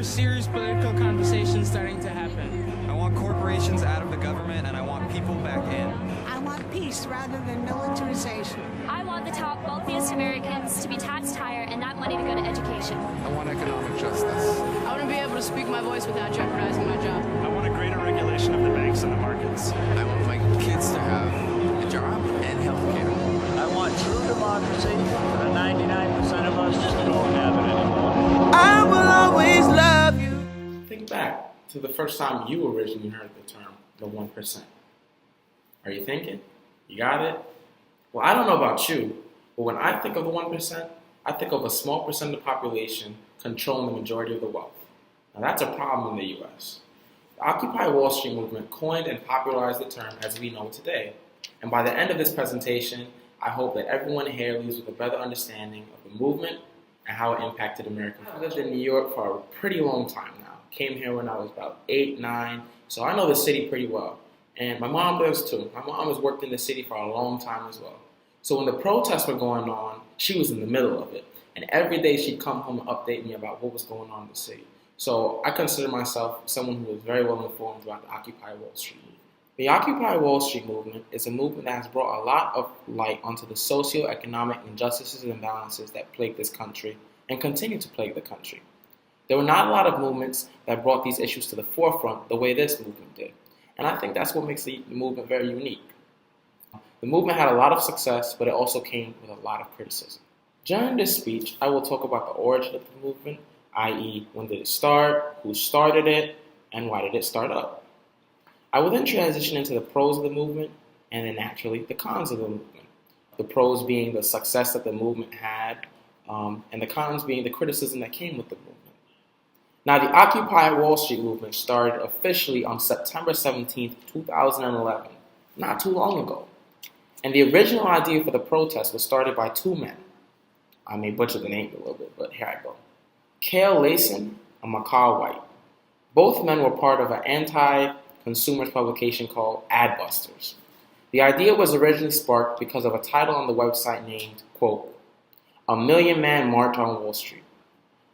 more serious political conversations starting to happen. I want corporations out of the government, and I want people back in. I want peace rather than militarization. I want the top wealthiest Americans to be taxed higher and that money to go to education. I want economic justice. I want to be able to speak my voice without jeopardizing my job. I want a greater regulation of the banks and the markets. I want my kids to have a job and health care. I want true democracy, but the 99% of us just don't have it anymore. I will always love you. Think back to the first time you originally heard the term, the 1%. Are you thinking? You got it? Well, I don't know about you, but when I think of the 1%, I think of a small percent of the population controlling the majority of the wealth. Now that's a problem in the U.S. The Occupy Wall Street movement coined and popularized the term as we know it today. And by the end of this presentation, I hope that everyone here leaves with a better understanding of the movement and how it impacted American culture. I've lived in New York for a pretty long time now. Came here when I was about 8, 9, so I know the city pretty well. And my mom does too. My mom has worked in the city for a long time as well. So when the protests were going on, she was in the middle of it. And every day she'd come home and update me about what was going on in the city. So I consider myself someone who was very well informed about the Occupy Wall Street movement. The Occupy Wall Street movement is a movement that has brought a lot of light onto the socio-economic injustices and imbalances that plague this country and continue to plague the country. There were not a lot of movements that brought these issues to the forefront the way this movement did. And I think that's what makes the movement very unique. The movement had a lot of success, but it also came with a lot of criticism. During this speech, I will talk about the origin of the movement, i.e. when did it start, who started it, and why did it start up. I will then transition into the pros of the movement, and then naturally the cons of the movement. The pros being the success that the movement had, and the cons being the criticism that came with the movement. Now, the Occupy Wall Street movement started officially on September 17, 2011, not too long ago. And the original idea for the protest was started by two men. I may butcher the name a little bit, but here I go. Cale Layson and Makar White. Both men were part of an anti-consumer publication called Adbusters. The idea was originally sparked because of a title on the website named, quote, "A Million Man March on Wall Street."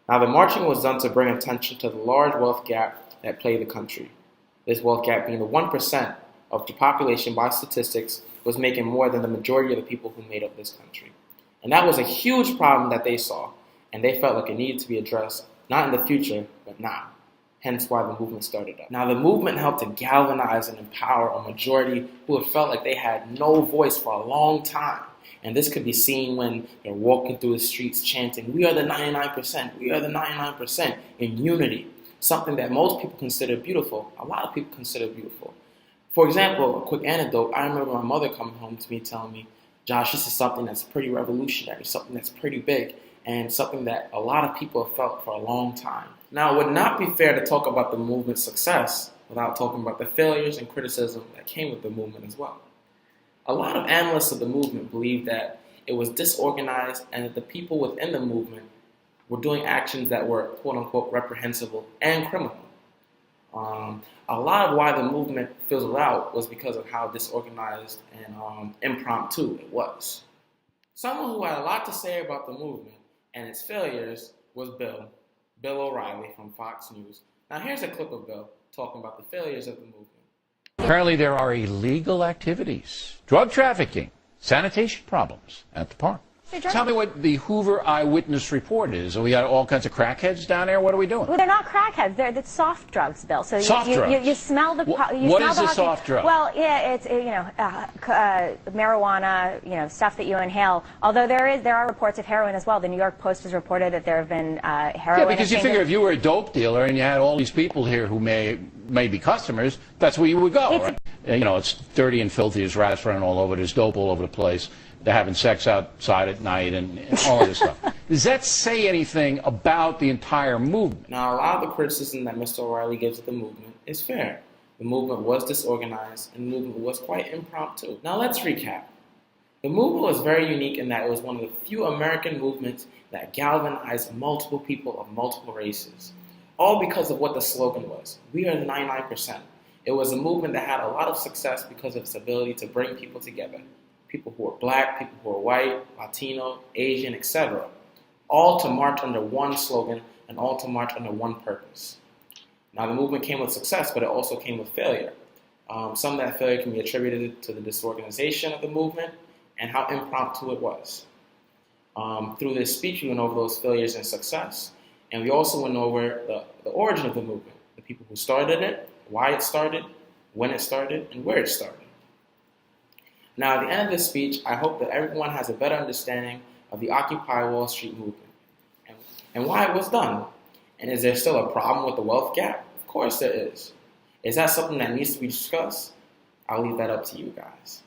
Now, the marching was done to bring attention to the large wealth gap that plagued the country. This wealth gap being the 1% of the population by statistics was making more than the majority of the people who made up this country. And that was a huge problem that they saw, and they felt like it needed to be addressed, not in the future, but now. Hence why the movement started up. Now, the movement helped to galvanize and empower a majority who had felt like they had no voice for a long time. And this could be seen when they're walking through the streets chanting, "We are the 99%, we are the 99%," in unity. Something that most people consider beautiful, a lot of people consider beautiful. For example, a quick anecdote, I remember my mother coming home to me telling me, "Josh, this is something that's pretty revolutionary, something that's pretty big, and something that a lot of people have felt for a long time." Now, it would not be fair to talk about the movement's success without talking about the failures and criticism that came with the movement as well. A lot of analysts of the movement believe that it was disorganized and that the people within the movement were doing actions that were quote-unquote reprehensible and criminal. A lot of why the movement fizzled out was because of how disorganized and impromptu it was. Someone who had a lot to say about the movement and its failures was Bill O'Reilly from Fox News. Now here's a clip of Bill talking about the failures of the movement. Apparently there are illegal activities, drug trafficking, sanitation problems at the park. Tell me what the Hoover Eyewitness Report is. We got all kinds of crackheads down there. What are we doing? Well, they're not crackheads. They're soft drugs, Bill. So soft drugs. You smell the. What is a soft drug? Well, yeah, it's marijuana, stuff that you inhale. Although there are reports of heroin as well. The New York Post has reported that there have been heroin. Yeah, because you figure if you were a dope dealer and you had all these people here who may be customers, that's where you would go, right? It's dirty and filthy. There's rats running all over. There's dope all over the place. They're having sex outside at night and all of this stuff. Does that say anything about the entire movement? Now, a lot of the criticism that Mr. O'Reilly gives of the movement is fair. The movement was disorganized and the movement was quite impromptu. Now, let's recap. The movement was very unique in that it was one of the few American movements that galvanized multiple people of multiple races, all because of what the slogan was, "We are the 99%. It was a movement that had a lot of success because of its ability to bring people together. People who are black, people who are white, Latino, Asian, etc. All to march under one slogan an all to march under one purpose. Now, the movement came with success, but it also came with failure. Some of that failure can be attributed to the disorganization of the movement and how impromptu it was. Through this speech, we went over those failures and success, and we also went over the origin of the movement, the people who started it, why it started, when it started, and where it started. Now, at the end of this speech, I hope that everyone has a better understanding of the Occupy Wall Street movement and why it was done. And is there still a problem with the wealth gap? Of course there is. Is that something that needs to be discussed? I'll leave that up to you guys.